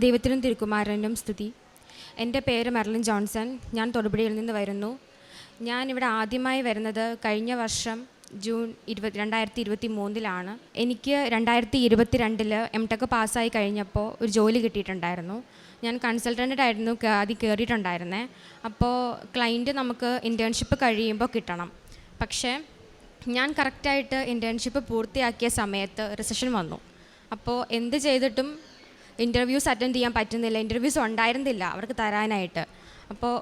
ദൈവത്തിനും തിരുക്കുമാരനും സ്തുതി. എൻ്റെ പേര് മെർലിൻ ജോൺസൺ. ഞാൻ തൊടുപുഴയിൽ നിന്ന് വരുന്നു. ഞാനിവിടെ ആദ്യമായി വരുന്നത് കഴിഞ്ഞ വർഷം ജൂൺ 2023 എനിക്ക് 2022 എംടെക് പാസ്സായി കഴിഞ്ഞപ്പോൾ ഒരു ജോലി കിട്ടിയിട്ടുണ്ടായിരുന്നു. ഞാൻ കൺസൾട്ടൻ്റായിരുന്നു ആദ്യം കയറിയിട്ടുണ്ടായിരുന്നേ. അപ്പോൾ ക്ലയൻറ്റ് നമുക്ക് ഇൻറ്റേൺഷിപ്പ് കഴിയുമ്പോൾ കിട്ടണം. പക്ഷേ ഞാൻ കറക്റ്റായിട്ട് ഇൻറ്റേൺഷിപ്പ് പൂർത്തിയാക്കിയ സമയത്ത് റിസഷൻ വന്നു. അപ്പോൾ എന്ത് ചെയ്തിട്ടും ഇൻ്റർവ്യൂസ് അറ്റൻഡ് ചെയ്യാൻ പറ്റുന്നില്ല. ഇൻ്റർവ്യൂസ് ഉണ്ടായിരുന്നില്ല അവർക്ക് തരാനായിട്ട്. അപ്പോൾ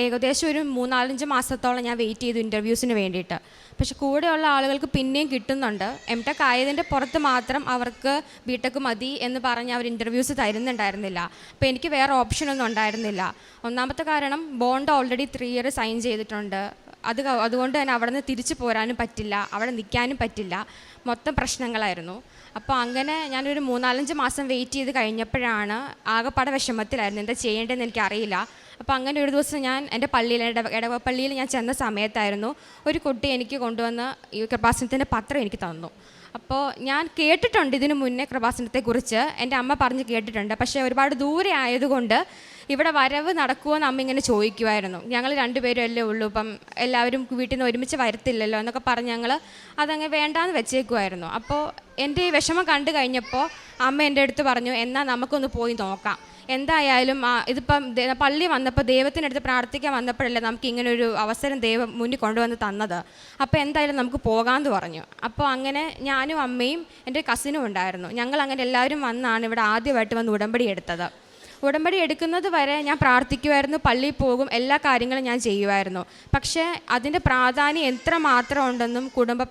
ഏകദേശം ഒരു 3-4 മാസത്തോളം ഞാൻ വെയിറ്റ് ചെയ്തു ഇൻ്റർവ്യൂസിന് വേണ്ടിയിട്ട്. പക്ഷെ കൂടെയുള്ള ആളുകൾക്ക് പിന്നെയും കിട്ടുന്നുണ്ട്. എംടെക് ആയതിൻ്റെ പുറത്ത് മാത്രം അവർക്ക് ബിടെക് മതി എന്ന് പറഞ്ഞ് അവർ ഇൻ്റർവ്യൂസ് തരുന്നുണ്ടായിരുന്നില്ല. അപ്പോൾ എനിക്ക് വേറെ ഓപ്ഷനൊന്നും ഉണ്ടായിരുന്നില്ല. ഒന്നാമത്തെ കാരണം ബോണ്ട് ഓൾറെഡി 3 ഇയർ സൈൻ ചെയ്തിട്ടുണ്ട്. അതുകൊണ്ട് തന്നെ അവിടെ നിന്ന് തിരിച്ചു പോരാനും പറ്റില്ല, അവിടെ നിൽക്കാനും പറ്റില്ല. മൊത്തം പ്രശ്നങ്ങളായിരുന്നു. അപ്പോൾ അങ്ങനെ ഞാനൊരു 3-4 മാസം വെയിറ്റ് ചെയ്ത് കഴിഞ്ഞപ്പോഴാണ് ആകെപ്പാടെ വിഷമത്തിലായിരുന്നു. എന്താ ചെയ്യേണ്ടതെന്ന് എനിക്കറിയില്ല. അപ്പോൾ അങ്ങനെ ഒരു ദിവസം ഞാൻ എൻ്റെ പള്ളിയിൽ, ഇടവപ്പള്ളിയിൽ ഞാൻ ചെന്ന സമയത്തായിരുന്നു ഒരു കുട്ടി എനിക്ക് കൊണ്ടുവന്ന് ഈ കൃപാസനത്തിൻ്റെ പത്രം എനിക്ക് തന്നു. അപ്പോൾ ഞാൻ കേട്ടിട്ടുണ്ട് ഇതിനു മുന്നേ കൃപാസനത്തെക്കുറിച്ച്, എൻ്റെ അമ്മ പറഞ്ഞ് കേട്ടിട്ടുണ്ട്. പക്ഷേ ഒരുപാട് ദൂരെ ആയതുകൊണ്ട് ഇവിടെ വരവ് നടക്കുമോയെന്ന് അമ്മ ഇങ്ങനെ ചോദിക്കുമായിരുന്നു. ഞങ്ങൾ 2 പേരും അല്ലേ ഉള്ളൂ, ഇപ്പം എല്ലാവരും വീട്ടിൽ നിന്ന് ഒരുമിച്ച് വരത്തില്ലല്ലോ എന്നൊക്കെ പറഞ്ഞ് ഞങ്ങൾ അതങ്ങ് വേണ്ടാന്ന് വെച്ചേക്കുമായിരുന്നു. അപ്പോൾ എൻ്റെ ഈ വിഷമം കണ്ടു കഴിഞ്ഞപ്പോൾ അമ്മ എൻ്റെ അടുത്ത് പറഞ്ഞു, എന്നാൽ നമുക്കൊന്ന് പോയി നോക്കാം. എന്തായാലും ഇതിപ്പം പള്ളി വന്നപ്പോൾ ദൈവത്തിനടുത്ത് പ്രാർത്ഥിക്കാൻ വന്നപ്പോഴല്ലേ നമുക്ക് ഇങ്ങനൊരു അവസരം ദൈവം മുന്നിൽ കൊണ്ടുവന്ന് തന്നത്. അപ്പോൾ എന്തായാലും നമുക്ക് പോകാമെന്ന് പറഞ്ഞു. അപ്പോൾ അങ്ങനെ ഞാനും അമ്മയും എൻ്റെ കസിനും ഉണ്ടായിരുന്നു. ഞങ്ങൾ അങ്ങനെ എല്ലാവരും വന്നാണ് ഇവിടെ ആദ്യമായിട്ട് വന്ന് ഉടമ്പടി എടുത്തത്. ഉടമ്പടി എടുക്കുന്നത് വരെ ഞാൻ പ്രാർത്ഥിക്കുമായിരുന്നു, പള്ളിയിൽ പോകും, എല്ലാ കാര്യങ്ങളും ഞാൻ ചെയ്യുമായിരുന്നു. പക്ഷേ അതിൻ്റെ പ്രാധാന്യം എത്രമാത്രം ഉണ്ടെന്നും കുടുംബ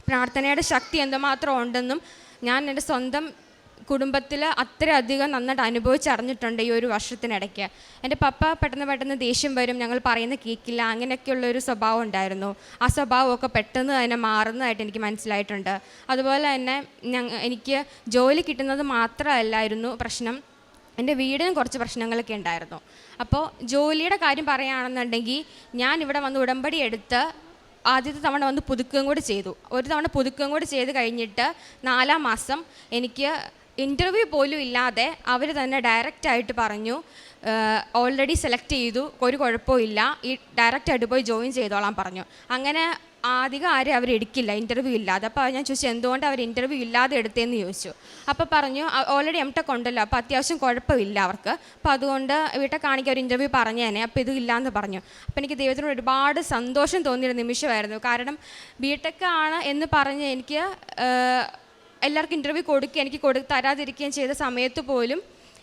പ്രാർത്ഥനയുടെ ശക്തി എന്തുമാത്രം ഉണ്ടെന്നും ഞാൻ എൻ്റെ സ്വന്തം കുടുംബത്തിൽ അത്രയധികം നന്നായിട്ട് അനുഭവിച്ചറിഞ്ഞിട്ടുണ്ട് ഈ ഒരു വർഷത്തിനിടയ്ക്ക്. എൻ്റെ പപ്പ പെട്ടെന്ന് ദേഷ്യം വരും, ഞങ്ങൾ പറയുന്ന കേൾക്കില്ല, അങ്ങനെയൊക്കെയുള്ളൊരു സ്വഭാവം ഉണ്ടായിരുന്നു. ആ സ്വഭാവമൊക്കെ പെട്ടെന്ന് തന്നെ മാറുന്നതായിട്ട് എനിക്ക് മനസ്സിലായിട്ടുണ്ട്. അതുപോലെ തന്നെ എനിക്ക് ജോലി കിട്ടുന്നത് മാത്രമല്ലായിരുന്നു പ്രശ്നം, എൻ്റെ വീടിനും കുറച്ച് പ്രശ്നങ്ങളൊക്കെ ഉണ്ടായിരുന്നു. അപ്പോൾ ജോലിയുടെ കാര്യം പറയുകയാണെന്നുണ്ടെങ്കിൽ ഞാൻ ഇവിടെ വന്ന് ഉടമ്പടി എടുത്ത് ആദ്യത്തെ തവണ വന്ന് പുതുക്കുകയും കൂടി ചെയ്തു. ഒരു തവണ പുതുക്കുകയും കൂടി ചെയ്ത് കഴിഞ്ഞിട്ട് 4-ാം മാസം എനിക്ക് ഇൻ്റർവ്യൂ പോലും ഇല്ലാതെ അവർ തന്നെ ഡയറക്റ്റായിട്ട് പറഞ്ഞു, ഓൾറെഡി സെലക്ട് ചെയ്തു, ഒരു കുഴപ്പമില്ല, ഈ ഡയറക്റ്റായിട്ട് പോയി ജോയിൻ ചെയ്തോളാൻ പറഞ്ഞു. അങ്ങനെ അധികം ആരും അവർ എടുക്കില്ല ഇൻ്റർവ്യൂ ഇല്ലാതെ. അപ്പോൾ ഞാൻ ചോദിച്ചു എന്തുകൊണ്ട് അവർ ഇൻ്റർവ്യൂ ഇല്ലാതെ എടുത്തതെന്ന് ചോദിച്ചു. അപ്പോൾ പറഞ്ഞു ഓൾറെഡി എംടെക് ഉണ്ടല്ലോ, അപ്പോൾ അത്യാവശ്യം കുഴപ്പമില്ല അവർക്ക്, അപ്പോൾ അതുകൊണ്ട് വീട്ടിൽ കാണിക്കാൻ ഒരു ഇൻ്റർവ്യൂ പറഞ്ഞേനെ, അപ്പോൾ ഇത് ഇല്ലയെന്ന് പറഞ്ഞു. അപ്പോൾ എനിക്ക് ദൈവത്തിനോട് ഒരുപാട് സന്തോഷം തോന്നിയൊരു നിമിഷമായിരുന്നു. കാരണം ബിടെക് ആണ് എന്ന് പറഞ്ഞ് എനിക്ക് എല്ലാവർക്കും ഇൻ്റർവ്യൂ കൊടുക്കുകയും എനിക്ക് തരാതിരിക്കുകയും ചെയ്ത സമയത്ത് പോലും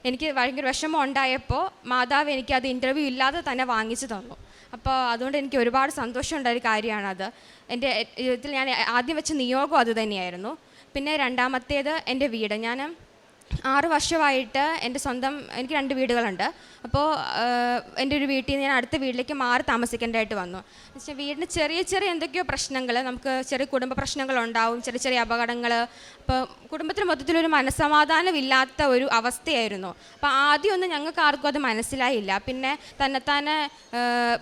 എനിക്ക് ഭയങ്കര വിഷമം ഉണ്ടായപ്പോൾ മാതാവ് എനിക്ക് അത് ഇൻ്റർവ്യൂ ഇല്ലാതെ തന്നെ വാങ്ങിച്ചു തന്നു. അപ്പോൾ അതുകൊണ്ട് എനിക്ക് ഒരുപാട് സന്തോഷമുണ്ടായൊരു കാര്യമാണത്. എൻ്റെ ജീവിതത്തിൽ ഞാൻ ആദ്യം വെച്ച നിയോഗം അത് തന്നെയായിരുന്നു. പിന്നെ രണ്ടാമത്തേത് എൻ്റെ വീട്. ഞാൻ 6 വർഷമായിട്ട് എൻ്റെ സ്വന്തം, എനിക്ക് 2 വീടുകളുണ്ട്. അപ്പോൾ എൻ്റെ ഒരു വീട്ടിൽ നിന്ന് ഞാൻ അടുത്ത വീട്ടിലേക്ക് മാറി താമസിക്കേണ്ടതായിട്ട് വന്നു. എന്ന് വെച്ചാൽ വീടിന് ചെറിയ എന്തൊക്കെയോ പ്രശ്നങ്ങൾ, നമുക്ക് ചെറിയ കുടുംബ പ്രശ്നങ്ങളുണ്ടാവും, ചെറിയ അപകടങ്ങൾ. അപ്പോൾ കുടുംബത്തിന് മൊത്തത്തിലൊരു മനസ്സമാധാനമില്ലാത്ത ഒരു അവസ്ഥയായിരുന്നു. അപ്പോൾ ആദ്യമൊന്നും ഞങ്ങൾക്ക് ആർക്കും അത് മനസ്സിലായില്ല. പിന്നെ തന്നെത്താനെ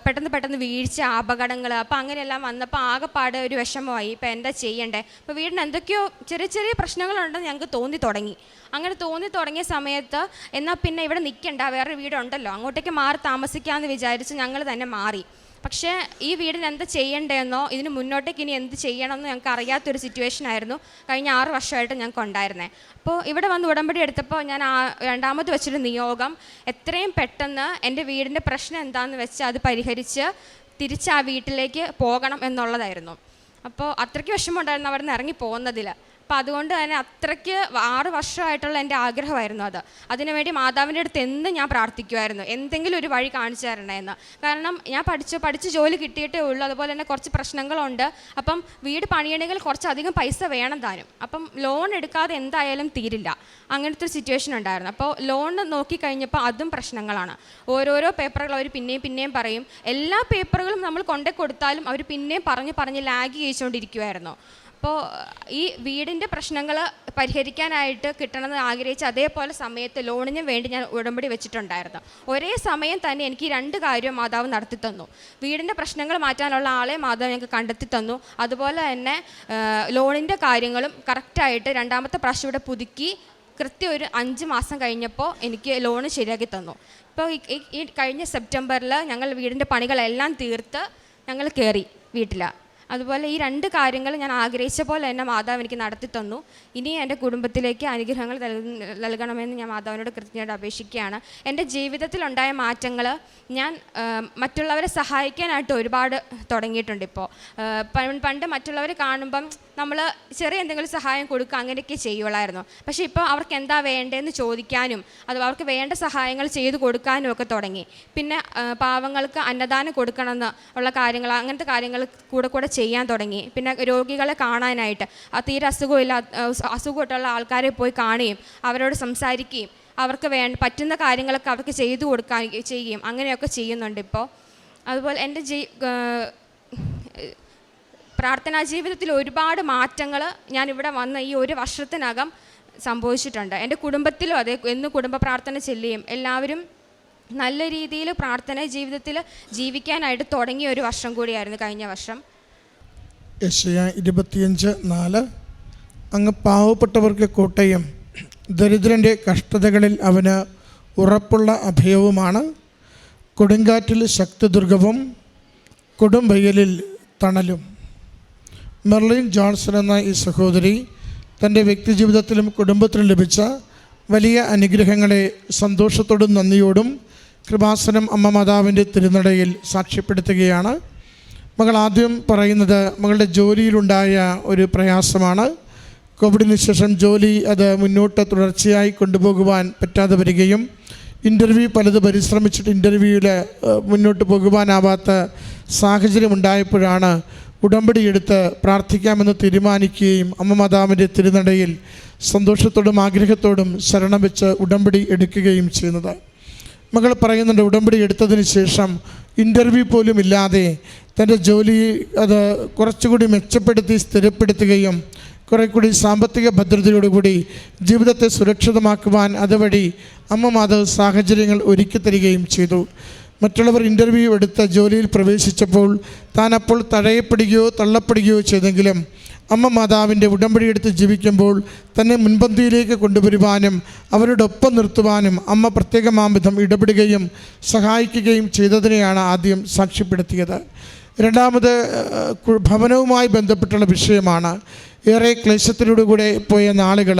പെട്ടെന്ന് വീഴ്ച, അപകടങ്ങൾ, അപ്പോൾ അങ്ങനെയെല്ലാം വന്നപ്പോൾ ആകെപ്പാടെ ഒരു വിഷമമായി. ഇപ്പോൾ എന്താ ചെയ്യണ്ടേ? അപ്പോൾ വീടിന് എന്തൊക്കെയോ ചെറിയ പ്രശ്നങ്ങളുണ്ടെന്ന് ഞങ്ങൾക്ക് തോന്നി തുടങ്ങി. അങ്ങനെ തോന്നി തുടങ്ങിയ സമയത്ത് എന്നാൽ പിന്നെ ഇവിടെ നിൽക്കണ്ട, വേറെ വീടുണ്ടല്ലോ, അങ്ങോട്ടേക്ക് മാറി താമസിക്കാമെന്ന് വിചാരിച്ച് ഞങ്ങൾ തന്നെ മാറി. പക്ഷേ ഈ വീടിന് എന്താ ചെയ്യേണ്ടതെന്നോ ഇതിന് മുന്നോട്ടേക്ക് ഇനി എന്ത് ചെയ്യണമെന്നോ ഞങ്ങൾക്ക് അറിയാത്തൊരു സിറ്റുവേഷൻ ആയിരുന്നു കഴിഞ്ഞ 6 വർഷമായിട്ട് ഞങ്ങൾക്ക് ഉണ്ടായിരുന്നത്. അപ്പോൾ ഇവിടെ വന്ന് ഉടമ്പടി എടുത്തപ്പോൾ ഞാൻ രണ്ടാമത് വെച്ചൊരു നിയോഗം, എത്രയും പെട്ടെന്ന് എൻ്റെ വീടിൻ്റെ പ്രശ്നം എന്താണെന്ന് വെച്ച് അത് പരിഹരിച്ച് തിരിച്ച് ആ വീട്ടിലേക്ക് പോകണം എന്നുള്ളതായിരുന്നു. അപ്പോൾ അത്രയ്ക്ക് വിഷമമുണ്ടായിരുന്നു അവിടെ നിന്ന് ഇറങ്ങി പോകുന്നതിൽ. അപ്പോൾ അതുകൊണ്ട് തന്നെ അത്രയ്ക്ക് 6 വർഷമായിട്ടുള്ള എൻ്റെ ആഗ്രഹമായിരുന്നു അത്. അതിനുവേണ്ടി മാതാവിൻ്റെ അടുത്ത് എന്നും ഞാൻ പ്രാർത്ഥിക്കുമായിരുന്നു, എന്തെങ്കിലും ഒരു വഴി കാണിച്ചു തരണമെന്ന്. കാരണം ഞാൻ പഠിച്ച് ജോലി കിട്ടിയിട്ടേ ഉള്ളൂ. അതുപോലെ തന്നെ കുറച്ച് പ്രശ്നങ്ങളുണ്ട്. അപ്പം വീട് പണിയണമെങ്കിൽ കുറച്ചധികം പൈസ വേണം താനും. അപ്പം ലോൺ എടുക്കാതെ എന്തായാലും തീരില്ല, അങ്ങനത്തെ ഒരു സിറ്റുവേഷൻ ഉണ്ടായിരുന്നു. അപ്പോൾ ലോൺ നോക്കിക്കഴിഞ്ഞപ്പോൾ അതും പ്രശ്നങ്ങളാണ്. ഓരോരോ പേപ്പറുകൾ അവർ പിന്നെയും പറയും. എല്ലാ പേപ്പറുകളും നമ്മൾ കൊണ്ടേ കൊടുത്താലും അവർ പിന്നെയും പറഞ്ഞ് ലാഗ് ചെയ്തുകൊണ്ടിരിക്കുമായിരുന്നു. അപ്പോൾ ഈ വീടിൻ്റെ പ്രശ്നങ്ങൾ പരിഹരിക്കാനായിട്ട് കിട്ടണമെന്ന് ആഗ്രഹിച്ച് അതേപോലെ സമയത്ത് ലോണിന് വേണ്ടി ഞാൻ ഉടമ്പടി വെച്ചിട്ടുണ്ടായിരുന്നു. ഒരേ സമയം തന്നെ എനിക്ക് 2 കാര്യം മാതാവ് നടത്തി തന്നു. വീടിൻ്റെ പ്രശ്നങ്ങൾ മാറ്റാനുള്ള ആളെ മാതാവ് ഞങ്ങൾക്ക് കണ്ടെത്തി തന്നു. അതുപോലെ തന്നെ ലോണിൻ്റെ കാര്യങ്ങളും കറക്റ്റായിട്ട് 2ാമത്തെ പ്രാവശ്യം ഇവിടെ പുതുക്കി കൃത്യം ഒരു 5 മാസം കഴിഞ്ഞപ്പോൾ എനിക്ക് ലോണ് ശരിയാക്കി തന്നു. ഇപ്പോൾ ഈ കഴിഞ്ഞ സെപ്റ്റംബറിൽ ഞങ്ങൾ വീടിൻ്റെ പണികളെല്ലാം തീർത്ത് ഞങ്ങൾ കയറി വീട്ടിലാണ്. അതുപോലെ ഈ 2 കാര്യങ്ങൾ ഞാൻ ആഗ്രഹിച്ച പോലെ തന്നെ മാതാവ് എനിക്ക് നടത്തി തന്നു. ഇനി എൻ്റെ കുടുംബത്തിലേക്ക് അനുഗ്രഹങ്ങൾ നൽകണമെന്ന് ഞാൻ മാതാവിനോട് കൃത്യമായിട്ട് അപേക്ഷിക്കുകയാണ്. എൻ്റെ ജീവിതത്തിലുണ്ടായ മാറ്റങ്ങൾ ഞാൻ മറ്റുള്ളവരെ സഹായിക്കാനായിട്ട് ഒരുപാട് തുടങ്ങിയിട്ടുണ്ട്. ഇപ്പോൾ പണ്ട് മറ്റുള്ളവരെ കാണുമ്പം നമ്മൾ ചെറിയ എന്തെങ്കിലും സഹായം കൊടുക്കുക അങ്ങനെയൊക്കെ ചെയ്യുള്ളായിരുന്നു. പക്ഷേ ഇപ്പോൾ അവർക്ക് എന്താ വേണ്ടതെന്ന് ചോദിക്കാനും അത് അവർക്ക് വേണ്ട സഹായങ്ങൾ ചെയ്തു കൊടുക്കാനും ഒക്കെ തുടങ്ങി. പിന്നെ പാവങ്ങൾക്ക് അന്നദാനം കൊടുക്കണമെന്ന് ഉള്ള കാര്യങ്ങൾ, അങ്ങനത്തെ കാര്യങ്ങൾ കൂടെ ചെയ്യാൻ തുടങ്ങി. പിന്നെ രോഗികളെ കാണാനായിട്ട് തീരെ അസുഖമായിട്ടുള്ള ആൾക്കാരെ പോയി കാണുകയും അവരോട് സംസാരിക്കുകയും അവർക്ക് പറ്റുന്ന കാര്യങ്ങളൊക്കെ അവർക്ക് ചെയ്തു ചെയ്യുകയും അങ്ങനെയൊക്കെ ചെയ്യുന്നുണ്ട് ഇപ്പോൾ. അതുപോലെ എൻ്റെ പ്രാർത്ഥനാ ജീവിതത്തിൽ ഒരുപാട് മാറ്റങ്ങൾ ഞാനിവിടെ വന്ന ഈ 1 വർഷത്തിനകം സംഭവിച്ചിട്ടുണ്ട്. എൻ്റെ കുടുംബത്തിലും അതെ, എന്ന് കുടുംബ പ്രാർത്ഥന ചെല്ലുകയും എല്ലാവരും നല്ല രീതിയിൽ പ്രാർത്ഥനാ ജീവിതത്തിൽ ജീവിക്കാനായിട്ട് തുടങ്ങിയ ഒരു വർഷം കൂടിയായിരുന്നു കഴിഞ്ഞ വർഷം. യെശയ്യാ 25:4 അങ്ങ് പാവപ്പെട്ടവർക്ക് കോട്ടയും ദരിദ്രൻ്റെ കഷ്ടതകളിൽ അവന് ഉറപ്പുള്ള അഭയവുമാണ്. കൊടുങ്കാറ്റിൽ ശക്തിദുർഗവും കൊടുംവെയിലിൽ തണലും. മെർലിൻ ജോൺസൺ എന്ന ഈ സഹോദരി തൻ്റെ വ്യക്തിജീവിതത്തിലും കുടുംബത്തിലും ലഭിച്ച വലിയ അനുഗ്രഹങ്ങളെ സന്തോഷത്തോടും നന്ദിയോടും കൃപാസനം അമ്മ മാതാവിൻ്റെ തിരുനടയിൽ സാക്ഷ്യപ്പെടുത്തുകയാണ്. മകൾ ആദ്യം പറയുന്നത് മകളുടെ ജോലിയിലുണ്ടായ ഒരു പ്രയാസമാണ്. കോവിഡിന് ശേഷം ജോലി അത് മുന്നോട്ട് തുടർച്ചയായി കൊണ്ടുപോകുവാൻ പറ്റാതെ വരികയും ഇൻ്റർവ്യൂ പലത് പരിശ്രമിച്ചിട്ട് ഇൻ്റർവ്യൂവിൽ മുന്നോട്ട് പോകുവാനാവാത്ത സാഹചര്യം ഉണ്ടായപ്പോഴാണ് ഉടമ്പടി എടുത്ത് പ്രാർത്ഥിക്കാമെന്ന് തീരുമാനിക്കുകയും അമ്മ മാതാവിൻ്റെ തിരുനടയിൽ സന്തോഷത്തോടും ആഗ്രഹത്തോടും ശരണം വെച്ച് ഉടമ്പടി എടുക്കുകയും ചെയ്യുന്നത്. മകൾ പറയുന്നുണ്ട്, ഉടമ്പടി എടുത്തതിന് ശേഷം ഇൻ്റർവ്യൂ പോലും ഇല്ലാതെ തൻ്റെ ജോലി അത് കുറച്ചുകൂടി മെച്ചപ്പെടുത്തി സ്ഥിരപ്പെടുത്തുകയും കുറെ കൂടി സാമ്പത്തിക ഭദ്രതയോടുകൂടി ജീവിതത്തെ സുരക്ഷിതമാക്കുവാൻ അതുവഴി അമ്മ മാതാവ് സാഹചര്യങ്ങൾ ഒരുക്കി തരികയും ചെയ്തു. മറ്റുള്ളവർ ഇൻ്റർവ്യൂ എടുത്ത ജോലിയിൽ പ്രവേശിച്ചപ്പോൾ താൻ അപ്പോൾ തഴയപ്പെടുകയോ തള്ളപ്പെടുകയോ ചെയ്തെങ്കിലും അമ്മ മാതാവിൻ്റെ ഉടമ്പടി എടുത്ത് ജീവിക്കുമ്പോൾ തന്നെ മുൻപന്തിയിലേക്ക് കൊണ്ടുവരുവാനും അവരോടൊപ്പം നിർത്തുവാനും അമ്മ പ്രത്യേകമാംവിധം ഇടപെടുകയും സഹായിക്കുകയും ചെയ്തതിനെയാണ് ആദ്യം സാക്ഷ്യപ്പെടുത്തിയത്. രണ്ടാമത് ഭവനവുമായി ബന്ധപ്പെട്ടുള്ള വിഷയമാണ്. ഏറെ ക്ലേശത്തിലൂടെ പോയ നാളുകൾ,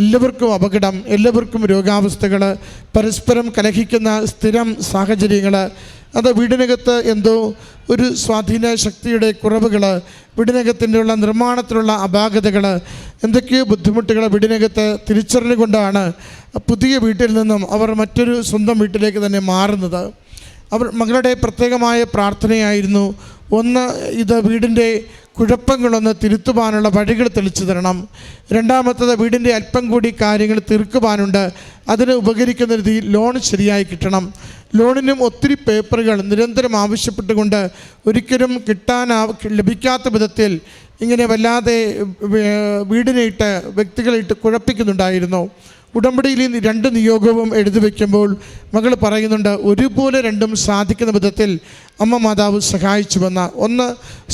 എല്ലാവർക്കും അപകടം, എല്ലാവർക്കും രോഗാവസ്ഥകൾ, പരസ്പരം കലഹിക്കുന്ന സ്ഥിരം സാഹചര്യങ്ങൾ, അത് വീടിനകത്ത് എന്തോ ഒരു സ്വാധീന ശക്തിയുടെ കുറവുകൾ, വീടിനകത്തിൻ്റെ നിർമ്മാണത്തിലുള്ള അപാകതകൾ, എന്തൊക്കെയോ ബുദ്ധിമുട്ടുകൾ വീടിനകത്ത് തിരിച്ചറിഞ്ഞുകൊണ്ടാണ് പുതിയ വീട്ടിൽ നിന്നും അവർ മറ്റൊരു സ്വന്തം വീട്ടിലേക്ക് തന്നെ മാറുന്നത്. അവർ മകളുടെ പ്രത്യേകമായ പ്രാർത്ഥനയായിരുന്നു, ഒന്ന്, ഇത് വീടിൻ്റെ കുഴപ്പങ്ങളൊന്ന് തിരുത്തുവാനുള്ള വഴികൾ തെളിച്ചു തരണം. രണ്ടാമത്തത്, വീടിൻ്റെ അല്പം കൂടി കാര്യങ്ങൾ തീർക്കുവാനുണ്ട്, അതിന് ഉപകരിക്കുന്ന രീതിയിൽ ലോൺ ശരിയായി കിട്ടണം. ലോണിനും ഒത്തിരി പേപ്പറുകൾ നിരന്തരം ആവശ്യപ്പെട്ടുകൊണ്ട് ഒരിക്കലും ലഭിക്കാത്ത വിധത്തിൽ ഇങ്ങനെ വല്ലാതെ വീടിനെയിട്ട് വ്യക്തികളെയിട്ട് കുഴപ്പിക്കുന്നുണ്ടായിരുന്നു. ഉടമ്പടിയിൽ 2 നിയോഗവും എഴുതി വയ്ക്കുമ്പോൾ മകൾ പറയുന്നുണ്ട്, ഒരുപോലെ രണ്ടും സാധിക്കുന്ന വിധത്തിൽ അമ്മ മാതാവ് സഹായിച്ചുവെന്ന്. ഒന്ന്,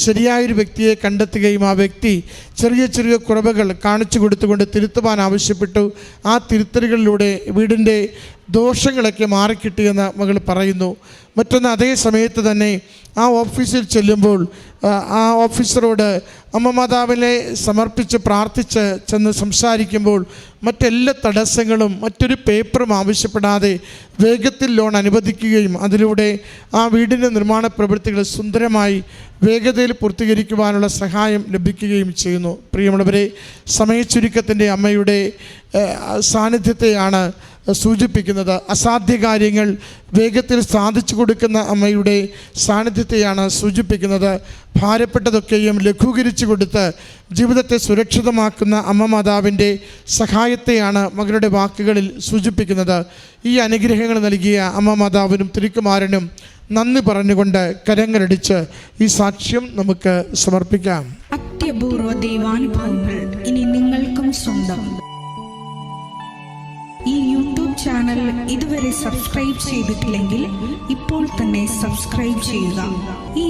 ശരിയായൊരു വ്യക്തിയെ കണ്ടെത്തുകയും ആ വ്യക്തി ചെറിയ ചെറിയ കുറവുകൾ കാണിച്ചു കൊടുത്തുകൊണ്ട് തിരുത്തുവാൻ ആവശ്യപ്പെട്ടു. ആ തിരുത്തലുകളിലൂടെ വീടിൻ്റെ ദോഷങ്ങളൊക്കെ മാറിക്കിട്ടിയെന്ന് മകൾ പറയുന്നു. മറ്റൊന്ന്, അതേ സമയത്ത് തന്നെ ആ ഓഫീസിൽ ചെല്ലുമ്പോൾ ആ ഓഫീസറോട് അമ്മ മാതാവിനെ സമർപ്പിച്ച് പ്രാർത്ഥിച്ച് ചെന്ന് സംസാരിക്കുമ്പോൾ മറ്റെല്ലാ തടസ്സങ്ങളും മറ്റൊരു പേപ്പറും ആവശ്യപ്പെടാതെ വേഗത്തിൽ ലോൺ അനുവദിക്കുകയും അതിലൂടെ ആ വീടിൻ്റെ നിർമ്മാണ പ്രവൃത്തികൾ സുന്ദരമായി വേഗതയിൽ പൂർത്തീകരിക്കുവാനുള്ള സഹായം ലഭിക്കുകയും ചെയ്യുന്നു. പ്രിയമുള്ളവരെ, സമയച്ചുരുക്കത്തിൻ്റെ അമ്മയുടെ സാന്നിധ്യത്തെയാണ് സൂചിപ്പിക്കുന്നത്. അസാധ്യ കാര്യങ്ങൾ വേഗത്തിൽ സാധിച്ചു കൊടുക്കുന്ന അമ്മയുടെ സാന്നിധ്യത്തെയാണ് സൂചിപ്പിക്കുന്നത്. ഭാരപ്പെട്ടതൊക്കെയും ലഘൂകരിച്ചു കൊടുത്ത് ജീവിതത്തെ സുരക്ഷിതമാക്കുന്ന അമ്മ മാതാവിൻ്റെ സഹായത്തെയാണ് മകളുടെ വാക്കുകളിൽ സൂചിപ്പിക്കുന്നത്. ഈ അനുഗ്രഹങ്ങൾ നൽകിയ അമ്മ മാതാവിനും തിരുക്കുമാരനും നന്ദി പറഞ്ഞുകൊണ്ട് കരങ്ങളടിച്ച് ഈ സാക്ഷ്യം നമുക്ക് സമർപ്പിക്കാം. അത്യപൂർവ ദൈവാനുഭവങ്ങൾ ഇനി നിങ്ങൾക്കും സ്വന്തം. ഈ യൂട്യൂബ് ചാനൽ ഇതുവരെ സബ്സ്ക്രൈബ് ചെയ്തിട്ടില്ലെങ്കിൽ ഇപ്പോൾ തന്നെ സബ്സ്ക്രൈബ് ചെയ്യുക. ഈ